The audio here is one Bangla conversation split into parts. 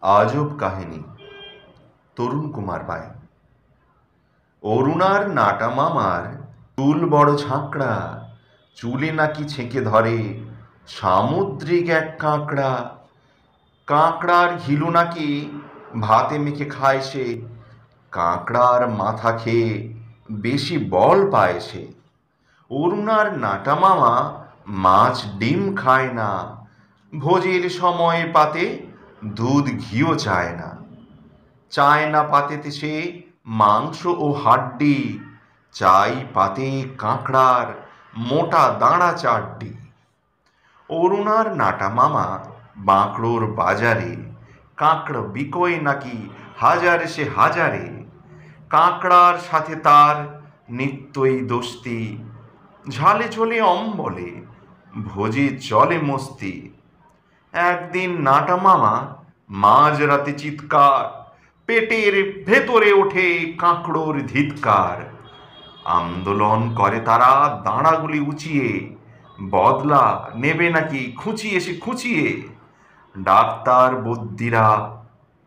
আজব কাহিনী। তরুণ কুমার পায়। অরুণার নাটা মামার চুল বড় ঝাঁকড়া, চুলে নাকি ছেঁকে ধরে সামুদ্রিক এক কাঁকড়া। কাঁকড়ার ঘিলু নাকি ভাতে মেখে খায় সে, কাঁকড়ার মাথা খেয়ে বেশি বল পায় সে। অরুণার নাটা মামা মাছ ডিম খায় না, ভোজের সময় পাতে দুধ ঘিও চায় না। চায় না পাতেতে সে মাংস ও হাড্ডি, চাই পাতে কাঁকড়ার মোটা দাঁড়া চাড্ডি। অরুণার নাটা মামা বাঁকড়োর বাজারে, কাঁকড়া বিকোয় নাকি হাজারে সে হাজারে। কাঁকড়ার সাথে তার নিত্যই দোস্তি, ঝালে ঝোলে অম্বলে ভোজে চলে মস্তি। একদিন নাটা মামা মাঝরাতে চিৎকার, পেটের ভেতরে ওঠে কাঁকড়োর ধিৎকার। আন্দোলন করে তারা দাঁড়াগুলি উঁচিয়ে, বদলা নেবে নাকি খুঁচিয়ে সে খুঁচিয়ে। ডাক্তার বদ্যিরা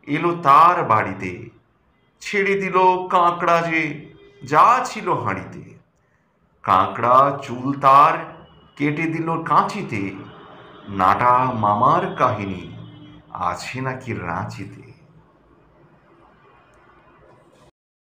এলো তার বাড়িতে, ছেড়ে দিল কাঁকড়া যে যা ছিল হাঁড়িতে। কাঁকড়া চুল তার কেটে দিল কাঁচিতে, নাটা মামার কাহিনী আছে নাকি রাঁচিতে।